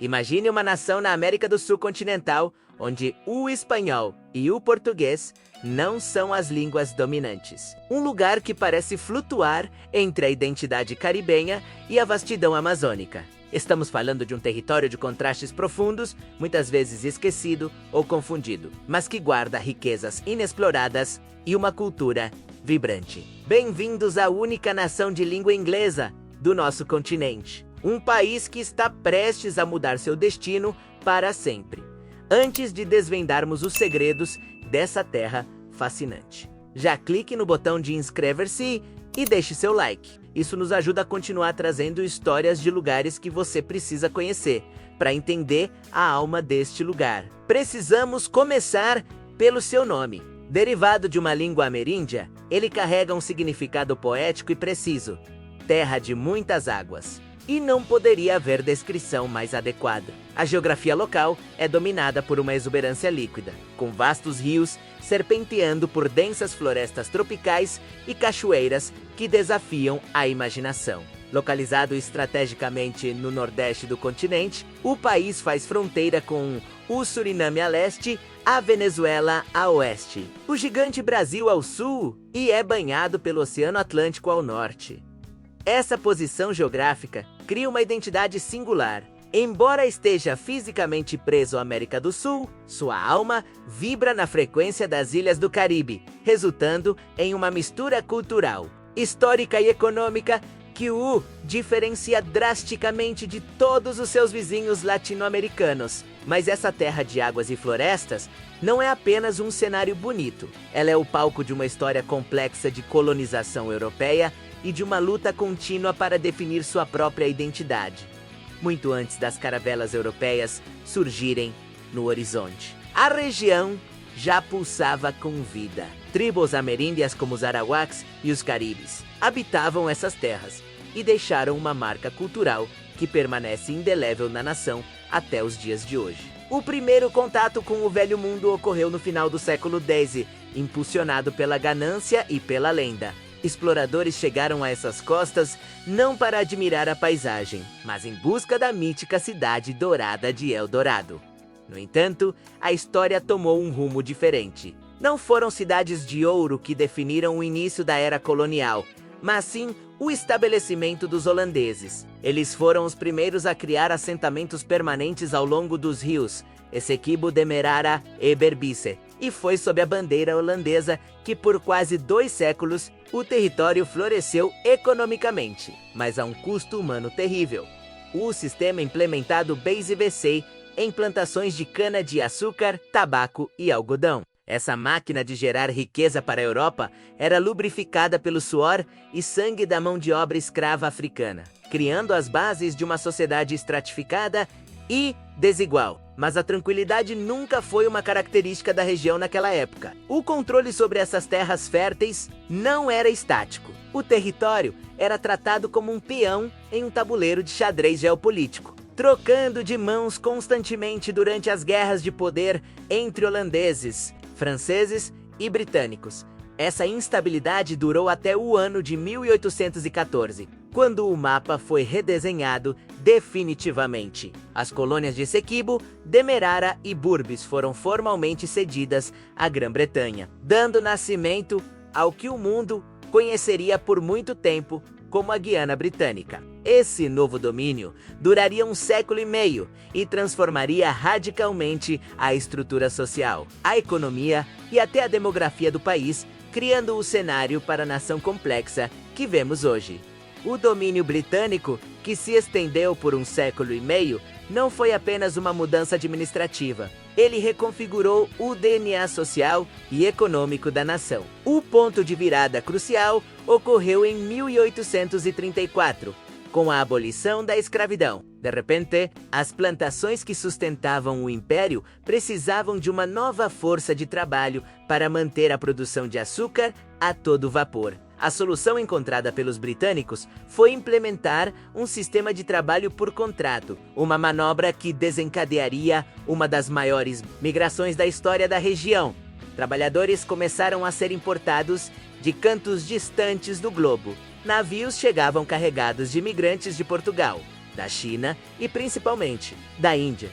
Imagine uma nação na América do Sul continental, onde o espanhol e o português não são as línguas dominantes. Um lugar que parece flutuar entre a identidade caribenha e a vastidão amazônica. Estamos falando de um território de contrastes profundos, muitas vezes esquecido ou confundido, mas que guarda riquezas inexploradas e uma cultura vibrante. Bem-vindos à única nação de língua inglesa do nosso continente. Um país que está prestes a mudar seu destino para sempre. Antes de desvendarmos os segredos dessa terra fascinante, já clique no botão de inscrever-se e deixe seu like. Isso nos ajuda a continuar trazendo histórias de lugares que você precisa conhecer, para entender a alma deste lugar. Precisamos começar pelo seu nome. Derivado de uma língua ameríndia, ele carrega um significado poético e preciso: terra de muitas águas. E não poderia haver descrição mais adequada. A geografia local é dominada por uma exuberância líquida, com vastos rios serpenteando por densas florestas tropicais e cachoeiras que desafiam a imaginação. Localizado estrategicamente no nordeste do continente, o país faz fronteira com o Suriname a leste, a Venezuela a oeste, o gigante Brasil ao sul e é banhado pelo Oceano Atlântico ao norte. Essa posição geográfica cria uma identidade singular. Embora esteja fisicamente preso à América do Sul, sua alma vibra na frequência das ilhas do Caribe, resultando em uma mistura cultural, histórica e econômica que o diferencia drasticamente de todos os seus vizinhos latino-americanos. Mas essa terra de águas e florestas não é apenas um cenário bonito. Ela é o palco de uma história complexa de colonização europeia e de uma luta contínua para definir sua própria identidade, muito antes das caravelas europeias surgirem no horizonte. A região já pulsava com vida. Tribos ameríndias como os arawaks e os caribes habitavam essas terras e deixaram uma marca cultural que permanece indelével na nação até os dias de hoje. O primeiro contato com o Velho Mundo ocorreu no final do século X, impulsionado pela ganância e pela lenda. Exploradores chegaram a essas costas não para admirar a paisagem, mas em busca da mítica cidade dourada de El Dorado. No entanto, a história tomou um rumo diferente. Não foram cidades de ouro que definiram o início da era colonial, mas sim o estabelecimento dos holandeses. Eles foram os primeiros a criar assentamentos permanentes ao longo dos rios Essequibo, Demerara e Berbice, e foi sob a bandeira holandesa que por quase 2 séculos o território floresceu economicamente, mas a um custo humano terrível. O sistema implementado Base BC em plantações de cana-de-açúcar, tabaco e algodão. Essa máquina de gerar riqueza para a Europa era lubrificada pelo suor e sangue da mão de obra escrava africana, criando as bases de uma sociedade estratificada e desigual. Mas a tranquilidade nunca foi uma característica da região naquela época. O controle sobre essas terras férteis não era estático. O território era tratado como um peão em um tabuleiro de xadrez geopolítico, trocando de mãos constantemente durante as guerras de poder entre holandeses, franceses e britânicos. Essa instabilidade durou até o ano de 1814, quando o mapa foi redesenhado definitivamente. As colônias de Essequibo, Demerara e Burbis foram formalmente cedidas à Grã-Bretanha, dando nascimento ao que o mundo conheceria por muito tempo como a Guiana Britânica. Esse novo domínio duraria 1 século e meio e transformaria radicalmente a estrutura social, a economia e até a demografia do país, criando o cenário para a nação complexa que vemos hoje. O domínio britânico, que se estendeu por 1 século e meio, não foi apenas uma mudança administrativa. Ele reconfigurou o DNA social e econômico da nação. O ponto de virada crucial ocorreu em 1834, com a abolição da escravidão. De repente, as plantações que sustentavam o império precisavam de uma nova força de trabalho para manter a produção de açúcar a todo vapor. A solução encontrada pelos britânicos foi implementar um sistema de trabalho por contrato, uma manobra que desencadearia uma das maiores migrações da história da região. Trabalhadores começaram a ser importados de cantos distantes do globo. Navios chegavam carregados de imigrantes de Portugal, da China e principalmente da Índia.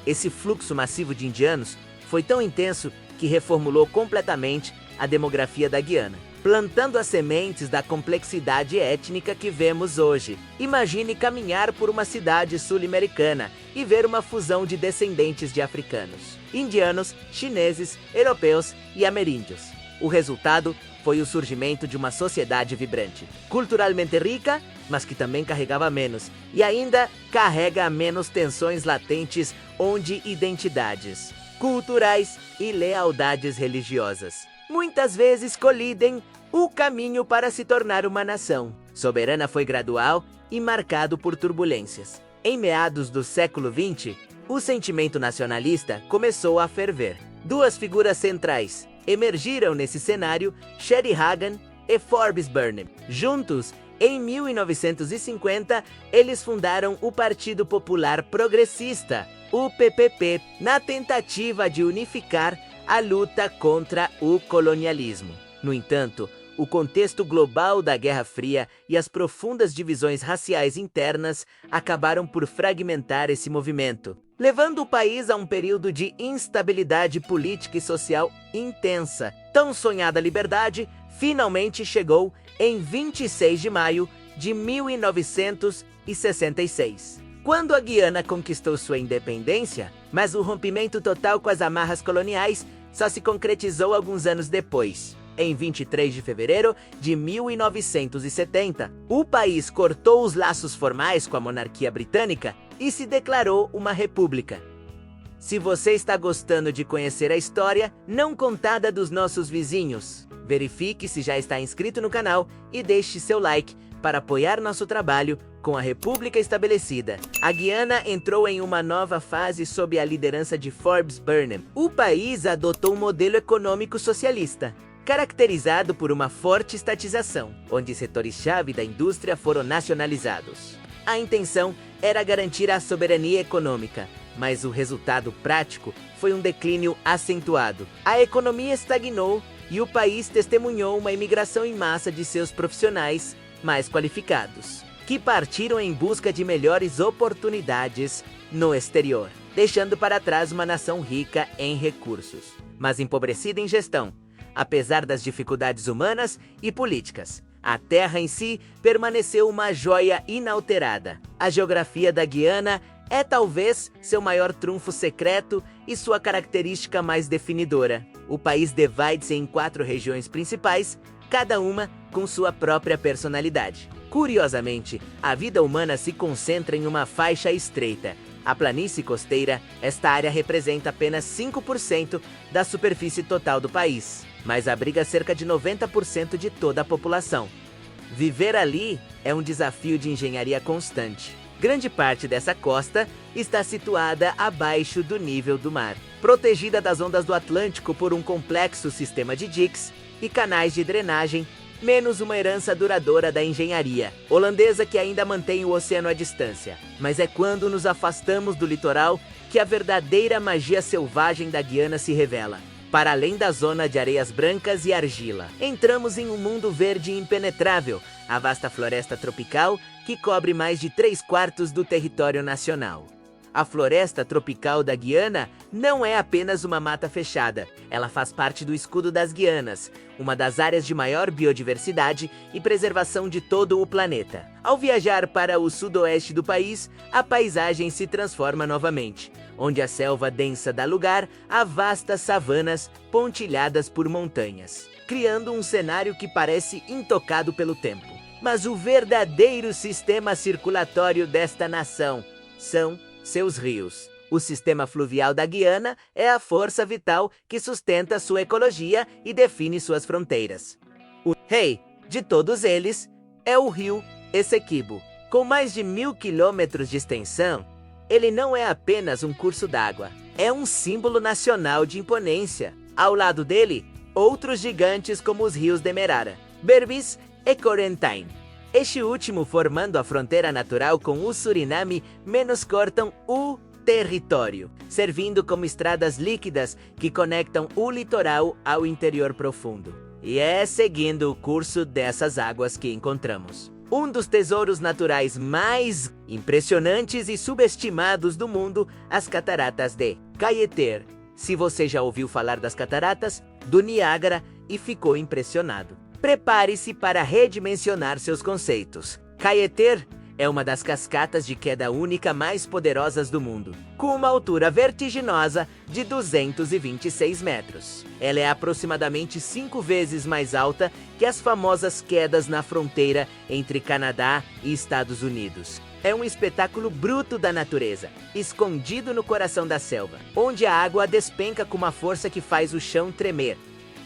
Esse fluxo massivo de indianos foi tão intenso que reformulou completamente a demografia da Guiana, plantando as sementes da complexidade étnica que vemos hoje. Imagine caminhar por uma cidade sul-americana e ver uma fusão de descendentes de africanos, indianos, chineses, europeus e ameríndios. O resultado foi o surgimento de uma sociedade vibrante, culturalmente rica, mas que também carregava menos, e ainda carrega menos tensões latentes, onde identidades culturais e lealdades religiosas muitas vezes colidem o caminho para se tornar uma nação. Soberana foi gradual e marcado por turbulências. Em meados do século XX, o sentimento nacionalista começou a ferver. Duas figuras centrais emergiram nesse cenário, Sherry Hagan e Forbes Burnham. Juntos, em 1950, eles fundaram o Partido Popular Progressista, o PPP, na tentativa de unificar a luta contra o colonialismo. No entanto, o contexto global da Guerra Fria e as profundas divisões raciais internas acabaram por fragmentar esse movimento, levando o país a um período de instabilidade política e social intensa. Tão sonhada liberdade finalmente chegou em 26 de maio de 1966, quando a Guiana conquistou sua independência, mas o rompimento total com as amarras coloniais só se concretizou alguns anos depois. Em 23 de fevereiro de 1970, o país cortou os laços formais com a monarquia britânica e se declarou uma república. Se você está gostando de conhecer a história não contada dos nossos vizinhos, verifique se já está inscrito no canal e deixe seu like para apoiar nosso trabalho com a república estabelecida. A Guiana entrou em uma nova fase sob a liderança de Forbes Burnham. O país adotou um modelo econômico socialista, caracterizado por uma forte estatização, onde setores-chave da indústria foram nacionalizados. A intenção era garantir a soberania econômica, mas o resultado prático foi um declínio acentuado. A economia estagnou e o país testemunhou uma imigração em massa de seus profissionais mais qualificados, que partiram em busca de melhores oportunidades no exterior, deixando para trás uma nação rica em recursos, mas empobrecida em gestão. Apesar das dificuldades humanas e políticas, a terra em si permaneceu uma joia inalterada. A geografia da Guiana é talvez seu maior trunfo secreto e sua característica mais definidora. O país divide-se em 4 regiões principais, cada uma com sua própria personalidade. Curiosamente, a vida humana se concentra em uma faixa estreita. A planície costeira, esta área representa apenas 5% da superfície total do país, mas abriga cerca de 90% de toda a população. Viver ali é um desafio de engenharia constante. Grande parte dessa costa está situada abaixo do nível do mar, protegida das ondas do Atlântico por um complexo sistema de diques e canais de drenagem, menos uma herança duradoura da engenharia holandesa que ainda mantém o oceano à distância. Mas é quando nos afastamos do litoral que a verdadeira magia selvagem da Guiana se revela. Para além da zona de areias brancas e argila, entramos em um mundo verde impenetrável, a vasta floresta tropical que cobre mais de 3/4 do território nacional. A floresta tropical da Guiana não é apenas uma mata fechada, ela faz parte do escudo das Guianas, uma das áreas de maior biodiversidade e preservação de todo o planeta. Ao viajar para o sudoeste do país, a paisagem se transforma novamente, onde a selva densa dá lugar a vastas savanas pontilhadas por montanhas, criando um cenário que parece intocado pelo tempo. Mas o verdadeiro sistema circulatório desta nação são seus rios. O sistema fluvial da Guiana é a força vital que sustenta sua ecologia e define suas fronteiras. O rei de todos eles é o rio Essequibo. Com mais de 1000 quilômetros de extensão, ele não é apenas um curso d'água, é um símbolo nacional de imponência. Ao lado dele, outros gigantes como os rios Demerara, Berbice e Corentyne. Este último, formando a fronteira natural com o Suriname, menos cortam o território, servindo como estradas líquidas que conectam o litoral ao interior profundo. E é seguindo o curso dessas águas que encontramos Um dos tesouros naturais mais impressionantes e subestimados do mundo, as cataratas de Cayeter. Se você já ouviu falar das cataratas do Niágara e ficou impressionado, prepare-se para redimensionar seus conceitos. Cayeter é uma das cascatas de queda única mais poderosas do mundo, com uma altura vertiginosa de 226 metros. Ela é aproximadamente 5 vezes mais alta que as famosas quedas na fronteira entre Canadá e Estados Unidos. É um espetáculo bruto da natureza, escondido no coração da selva, onde a água despenca com uma força que faz o chão tremer.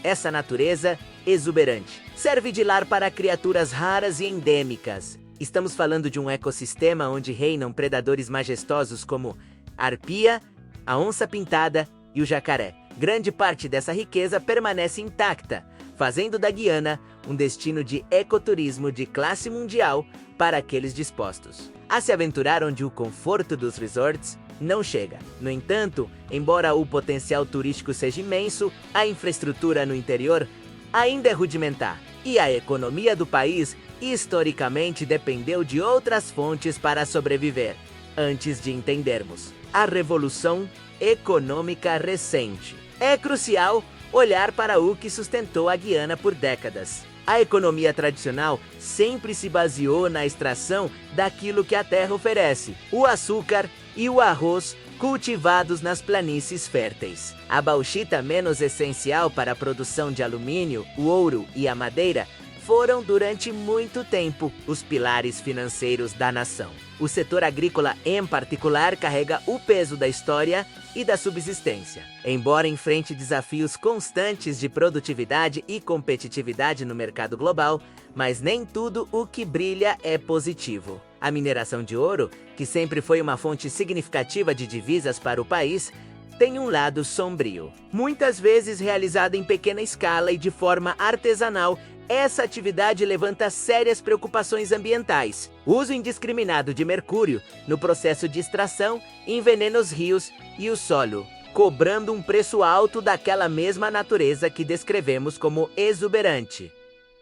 Essa natureza exuberante serve de lar para criaturas raras e endêmicas. Estamos falando de um ecossistema onde reinam predadores majestosos como a arpia, a onça-pintada e o jacaré. Grande parte dessa riqueza permanece intacta, fazendo da Guiana um destino de ecoturismo de classe mundial para aqueles dispostos a se aventurar onde o conforto dos resorts não chega. No entanto, embora o potencial turístico seja imenso, a infraestrutura no interior ainda é rudimentar e a economia do país historicamente dependeu de outras fontes para sobreviver. Antes de entendermos a revolução econômica recente, é crucial olhar para o que sustentou a Guiana por décadas. A economia tradicional sempre se baseou na extração daquilo que a terra oferece: o açúcar e o arroz cultivados nas planícies férteis. A bauxita, menos essencial para a produção de alumínio, o ouro e a madeira, foram durante muito tempo os pilares financeiros da nação. O setor agrícola, em particular, carrega o peso da história e da subsistência. Embora enfrente desafios constantes de produtividade e competitividade no mercado global, mas nem tudo o que brilha é positivo. A mineração de ouro, que sempre foi uma fonte significativa de divisas para o país, tem um lado sombrio. Muitas vezes realizada em pequena escala e de forma artesanal, essa atividade levanta sérias preocupações ambientais. O uso indiscriminado de mercúrio no processo de extração envenena os rios e o solo, cobrando um preço alto daquela mesma natureza que descrevemos como exuberante.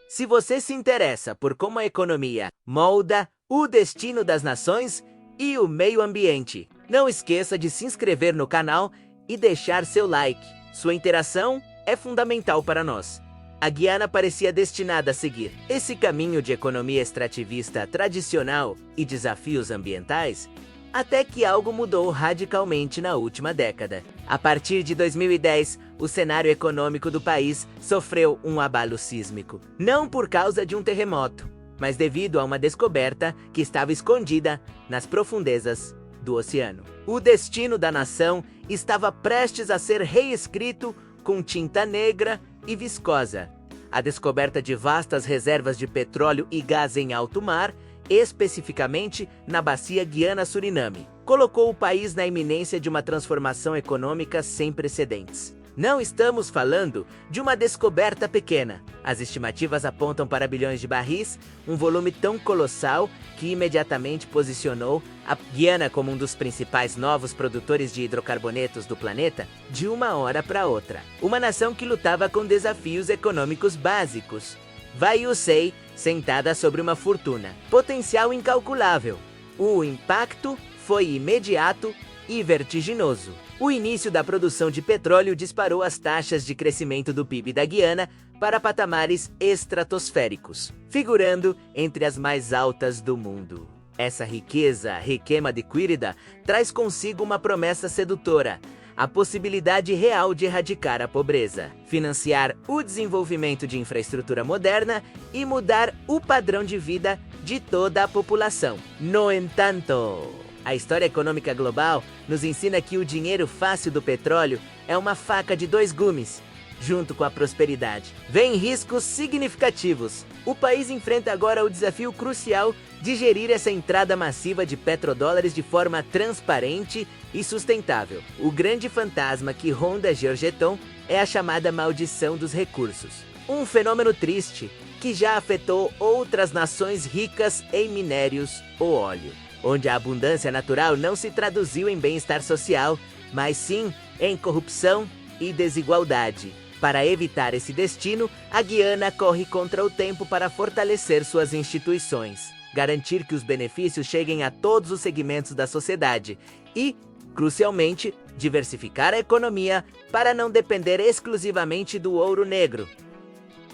Se você se interessa por como a economia molda o destino das nações e o meio ambiente, não esqueça de se inscrever no canal e deixar seu like. Sua interação é fundamental para nós. A Guiana parecia destinada a seguir esse caminho de economia extrativista tradicional e desafios ambientais, até que algo mudou radicalmente na última década. A partir de 2010, o cenário econômico do país sofreu um abalo sísmico, não por causa de um terremoto, mas devido a uma descoberta que estava escondida nas profundezas do oceano. O destino da nação estava prestes a ser reescrito com tinta negra e viscosa. A descoberta de vastas reservas de petróleo e gás em alto mar, especificamente na bacia Guiana-Suriname, colocou o país na iminência de uma transformação econômica sem precedentes. Não estamos falando de uma descoberta pequena. As estimativas apontam para bilhões de barris, um volume tão colossal que imediatamente posicionou a Guiana como um dos principais novos produtores de hidrocarbonetos do planeta de uma hora para outra. Uma nação que lutava com desafios econômicos básicos. Vai-o-sei, sentada sobre uma fortuna, potencial incalculável. O impacto foi imediato e vertiginoso. O início da produção de petróleo disparou as taxas de crescimento do PIB da Guiana para patamares estratosféricos, figurando entre as mais altas do mundo. Essa riqueza, requema adquirida, traz consigo uma promessa sedutora: a possibilidade real de erradicar a pobreza, financiar o desenvolvimento de infraestrutura moderna e mudar o padrão de vida de toda a população. No entanto, a história econômica global nos ensina que o dinheiro fácil do petróleo é uma faca de dois gumes. Junto com a prosperidade, vem riscos significativos. O país enfrenta agora o desafio crucial de gerir essa entrada massiva de petrodólares de forma transparente e sustentável. O grande fantasma que ronda Georgetown é a chamada maldição dos recursos. Um fenômeno triste que já afetou outras nações ricas em minérios ou óleo, onde a abundância natural não se traduziu em bem-estar social, mas sim em corrupção e desigualdade. Para evitar esse destino, a Guiana corre contra o tempo para fortalecer suas instituições. garantir que os benefícios cheguem a todos os segmentos da sociedade e, crucialmente, diversificar a economia para não depender exclusivamente do ouro negro.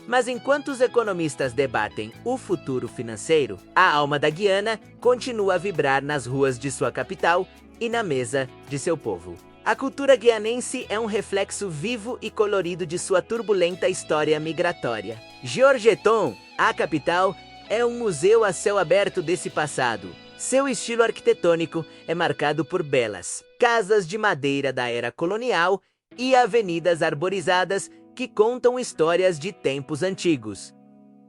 Mas enquanto os economistas debatem o futuro financeiro, a alma da Guiana continua a vibrar nas ruas de sua capital e na mesa de seu povo. A cultura guianense é um reflexo vivo e colorido de sua turbulenta história migratória. Georgetown, a capital, é um museu a céu aberto desse passado. Seu estilo arquitetônico é marcado por belas casas de madeira da era colonial e avenidas arborizadas que contam histórias de tempos antigos.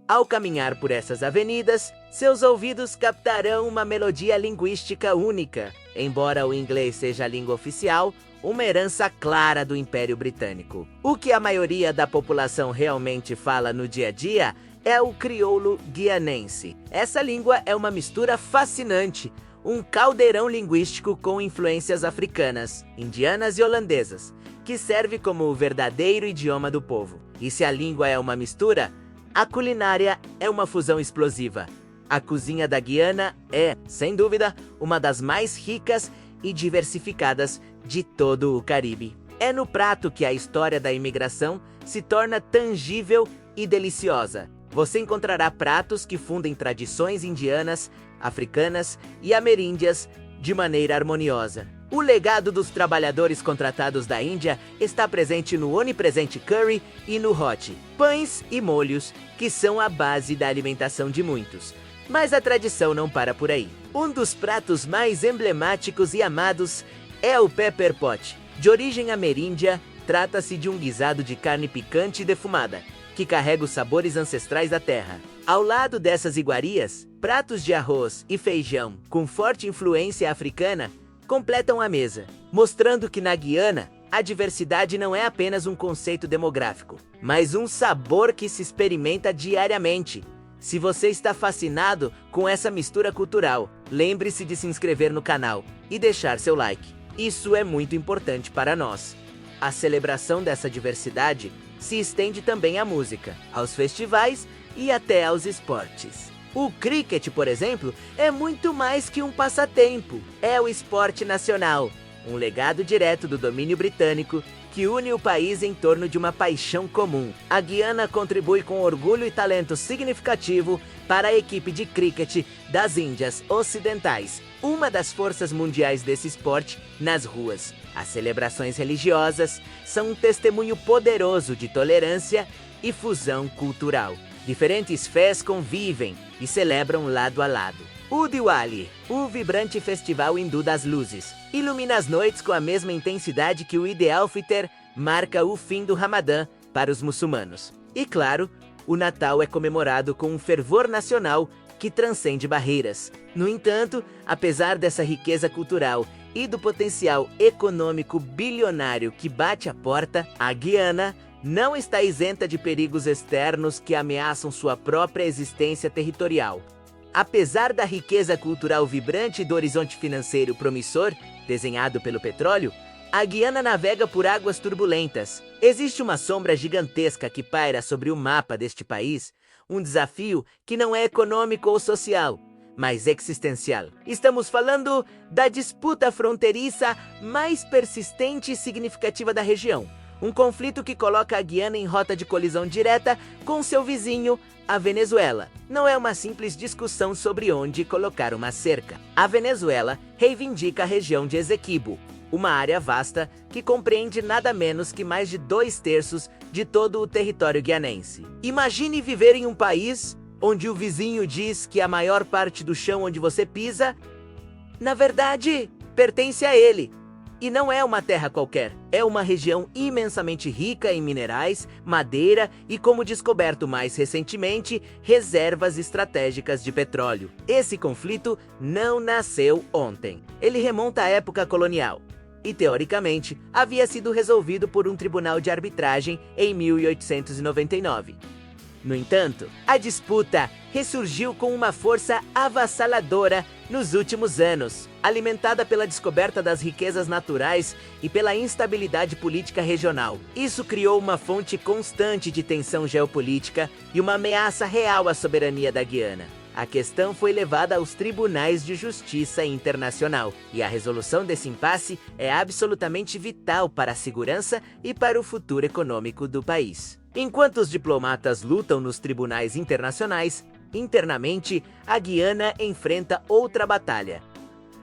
Ao caminhar por essas avenidas, seus ouvidos captarão uma melodia linguística única. Embora o inglês seja a língua oficial, uma herança clara do Império Britânico. O que a maioria da população realmente fala no dia a dia é o crioulo guianense. Essa língua é uma mistura fascinante, um caldeirão linguístico com influências africanas, indianas e holandesas, que serve como o verdadeiro idioma do povo. E se a língua é uma mistura, a culinária é uma fusão explosiva. A cozinha da Guiana é, sem dúvida, uma das mais ricas e diversificadas de todo o Caribe. É no prato que a história da imigração se torna tangível e deliciosa. Você encontrará pratos que fundem tradições indianas, africanas e ameríndias de maneira harmoniosa. O legado dos trabalhadores contratados da Índia está presente no onipresente curry e no hot, pães e molhos que são a base da alimentação de muitos. Mas a tradição não para por aí. Um dos pratos mais emblemáticos e amados é o pepper pot. De origem ameríndia, trata-se de um guisado de carne picante e defumada, que carrega os sabores ancestrais da terra. Ao lado dessas iguarias, pratos de arroz e feijão com forte influência africana completam a mesa, mostrando que na Guiana a diversidade não é apenas um conceito demográfico, mas um sabor que se experimenta diariamente. Se você está fascinado com essa mistura cultural, lembre-se de se inscrever no canal e deixar seu like. Isso é muito importante para nós. A celebração dessa diversidade se estende também à música, aos festivais e até aos esportes. O cricket, por exemplo, é muito mais que um passatempo. É o esporte nacional, um legado direto do domínio britânico que une o país em torno de uma paixão comum. A Guiana contribui com orgulho e talento significativo para a equipe de cricket das Índias Ocidentais, uma das forças mundiais desse esporte nas ruas. As celebrações religiosas são um testemunho poderoso de tolerância e fusão cultural. Diferentes fés convivem e celebram lado a lado. O Diwali, o vibrante festival hindu das luzes, ilumina as noites com a mesma intensidade que o Eid al-Fitr marca o fim do Ramadã para os muçulmanos. E claro, o Natal é comemorado com um fervor nacional que transcende barreiras. No entanto, apesar dessa riqueza cultural e do potencial econômico bilionário que bate à porta, a Guiana não está isenta de perigos externos que ameaçam sua própria existência territorial. Apesar da riqueza cultural vibrante e do horizonte financeiro promissor, desenhado pelo petróleo, a Guiana navega por águas turbulentas. Existe uma sombra gigantesca que paira sobre o mapa deste país, um desafio que não é econômico ou social, mas existencial. Estamos falando da disputa fronteiriça mais persistente e significativa da região. Um conflito que coloca a Guiana em rota de colisão direta com seu vizinho, a Venezuela. Não é uma simples discussão sobre onde colocar uma cerca. A Venezuela reivindica a região de Essequibo, uma área vasta que compreende nada menos que mais de 2/3 de todo o território guianense. Imagine viver em um país onde o vizinho diz que a maior parte do chão onde você pisa, na verdade, pertence a ele. E não é uma terra qualquer, é uma região imensamente rica em minerais, madeira e, como descoberto mais recentemente, reservas estratégicas de petróleo. Esse conflito não nasceu ontem. Ele remonta à época colonial e, teoricamente, havia sido resolvido por um tribunal de arbitragem em 1899. No entanto, a disputa ressurgiu com uma força avassaladora nos últimos anos, alimentada pela descoberta das riquezas naturais e pela instabilidade política regional. Isso criou uma fonte constante de tensão geopolítica e uma ameaça real à soberania da Guiana. a questão foi levada aos tribunais de justiça internacional, e a resolução desse impasse é absolutamente vital para a segurança e para o futuro econômico do país. Enquanto os diplomatas lutam nos tribunais internacionais, internamente, a Guiana enfrenta outra batalha: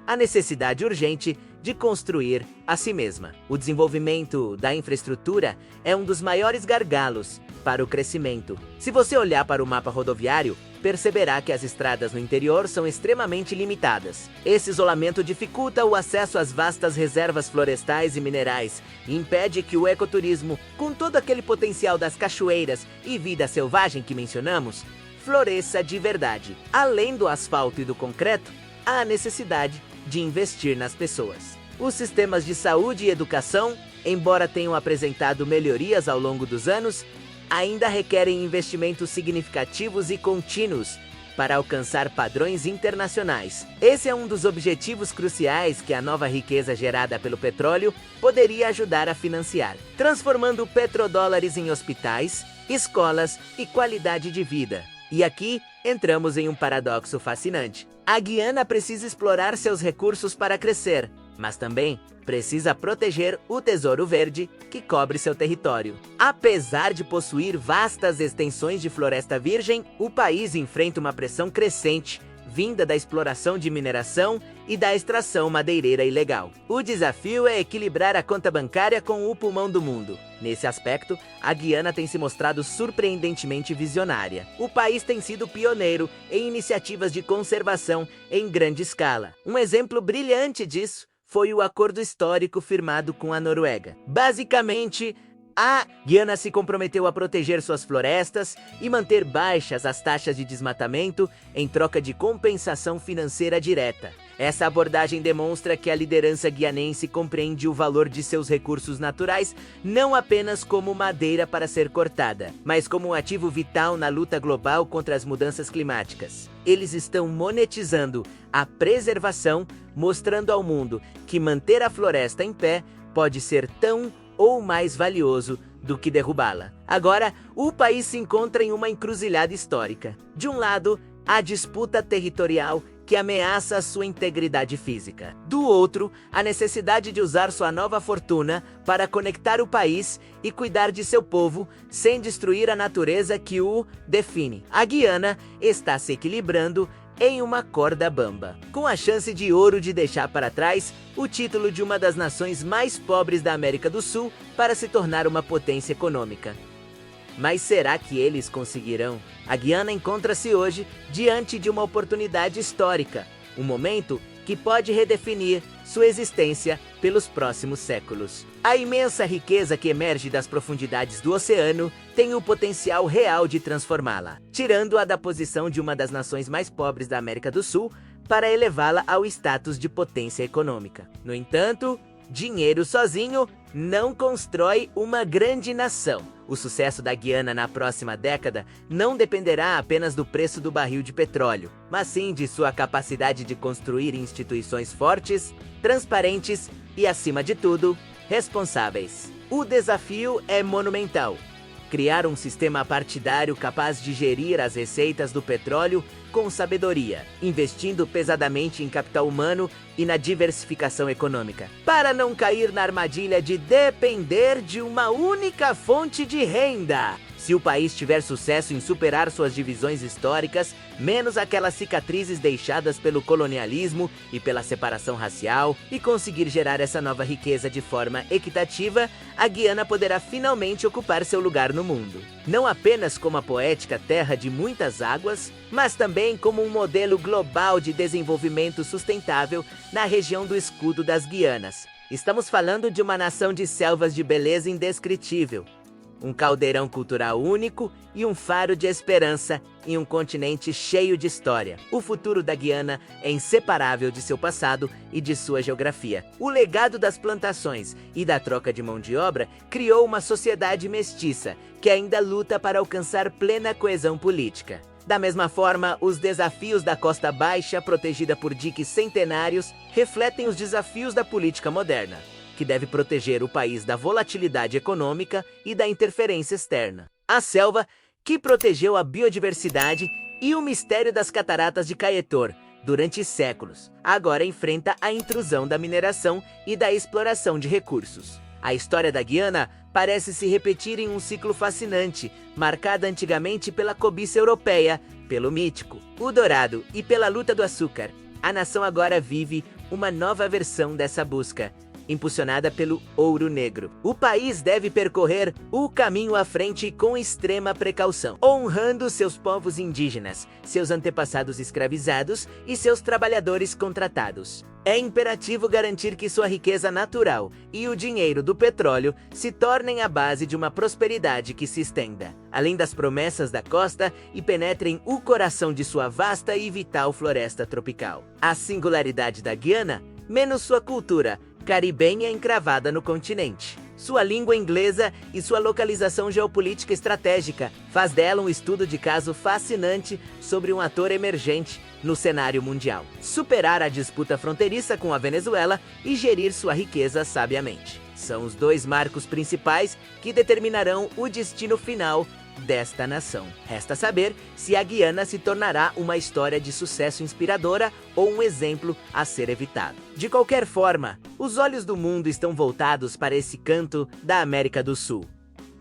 a necessidade urgente de construir a si mesma. O desenvolvimento da infraestrutura é um dos maiores gargalos para o crescimento. Se você olhar para o mapa rodoviário, perceberá que as estradas no interior são extremamente limitadas. Esse isolamento dificulta o acesso às vastas reservas florestais e minerais e impede que o ecoturismo, com todo aquele potencial das cachoeiras e vida selvagem que mencionamos, floresça de verdade. Além do asfalto e do concreto, há a necessidade de investir nas pessoas. Os sistemas de saúde e educação, embora tenham apresentado melhorias ao longo dos anos, ainda requerem investimentos significativos e contínuos para alcançar padrões internacionais. Esse é um dos objetivos cruciais que a nova riqueza gerada pelo petróleo poderia ajudar a financiar, transformando petrodólares em hospitais, escolas e qualidade de vida. E aqui entramos em um paradoxo fascinante. A Guiana precisa explorar seus recursos para crescer, mas também precisa proteger o tesouro verde que cobre seu território. Apesar de possuir vastas extensões de floresta virgem, o país enfrenta uma pressão crescente vinda da exploração de mineração e da extração madeireira ilegal. O desafio é equilibrar a conta bancária com o pulmão do mundo. Nesse aspecto, a Guiana tem se mostrado surpreendentemente visionária. O país tem sido pioneiro em iniciativas de conservação em grande escala. Um exemplo brilhante disso foi o acordo histórico firmado com a Noruega. Basicamente, a Guiana se comprometeu a proteger suas florestas e manter baixas as taxas de desmatamento em troca de compensação financeira direta. Essa abordagem demonstra que a liderança guianense compreende o valor de seus recursos naturais não apenas como madeira para ser cortada, mas como um ativo vital na luta global contra as mudanças climáticas. Eles estão monetizando a preservação, mostrando ao mundo que manter a floresta em pé pode ser tão ou mais valioso do que derrubá-la. Agora, o país se encontra em uma encruzilhada histórica. De um lado, a disputa territorial que ameaça a sua integridade física. Do outro, a necessidade de usar sua nova fortuna para conectar o país e cuidar de seu povo sem destruir a natureza que o define. A Guiana está se equilibrando em uma corda bamba, com a chance de ouro de deixar para trás o título de uma das nações mais pobres da América do Sul para se tornar uma potência econômica. Mas será que eles conseguirão? A Guiana encontra-se hoje diante de uma oportunidade histórica, um momento que pode redefinir sua existência pelos próximos séculos. A imensa riqueza que emerge das profundidades do oceano tem o potencial real de transformá-la, tirando-a da posição de uma das nações mais pobres da América do Sul para elevá-la ao status de potência econômica. No entanto, dinheiro sozinho não constrói uma grande nação. O sucesso da Guiana na próxima década não dependerá apenas do preço do barril de petróleo, mas sim de sua capacidade de construir instituições fortes, transparentes e, acima de tudo, responsáveis. O desafio é monumental: criar um sistema partidário capaz de gerir as receitas do petróleo com sabedoria, investindo pesadamente em capital humano e na diversificação econômica, para não cair na armadilha de depender de uma única fonte de renda. Se o país tiver sucesso em superar suas divisões históricas, menos aquelas cicatrizes deixadas pelo colonialismo e pela separação racial, e conseguir gerar essa nova riqueza de forma equitativa, a Guiana poderá finalmente ocupar seu lugar no mundo. Não apenas como a poética terra de muitas águas, mas também como um modelo global de desenvolvimento sustentável na região do Escudo das Guianas. Estamos falando de uma nação de selvas de beleza indescritível, um caldeirão cultural único e um faro de esperança em um continente cheio de história. O futuro da Guiana é inseparável de seu passado e de sua geografia. O legado das plantações e da troca de mão de obra criou uma sociedade mestiça que ainda luta para alcançar plena coesão política. Da mesma forma, os desafios da Costa Baixa, protegida por diques centenários, refletem os desafios da política moderna, que deve proteger o país da volatilidade econômica e da interferência externa. A selva, que protegeu a biodiversidade E o mistério das cataratas de Caetor, durante séculos, agora enfrenta a intrusão da mineração e da exploração de recursos. A história da Guiana parece se repetir em um ciclo fascinante, marcada antigamente pela cobiça europeia, pelo mítico, o dourado e pela luta do açúcar. A nação agora vive uma nova versão dessa busca, impulsionada pelo ouro negro. O país deve percorrer o caminho à frente com extrema precaução, honrando seus povos indígenas, seus antepassados escravizados e seus trabalhadores contratados. É imperativo garantir que sua riqueza natural e o dinheiro do petróleo se tornem a base de uma prosperidade que se estenda, além das promessas da costa, e penetrem o coração de sua vasta e vital floresta tropical. A singularidade da Guiana, menos sua cultura caribenha encravada no continente, sua língua inglesa e sua localização geopolítica estratégica faz dela um estudo de caso fascinante sobre um ator emergente no cenário mundial. Superar a disputa fronteiriça com a Venezuela e gerir sua riqueza sabiamente são os dois marcos principais que determinarão o destino final desta nação. Resta saber se a Guiana se tornará uma história de sucesso inspiradora ou um exemplo a ser evitado. De qualquer forma, os olhos do mundo estão voltados para esse canto da América do Sul.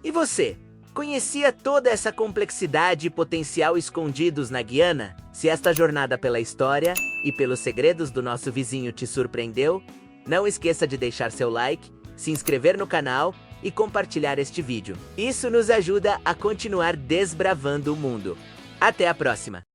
E você, conhecia toda essa complexidade e potencial escondidos na Guiana? Se esta jornada pela história e pelos segredos do nosso vizinho te surpreendeu, não esqueça de deixar seu like, se inscrever no canal e compartilhar este vídeo. Isso nos ajuda a continuar desbravando o mundo. Até a próxima!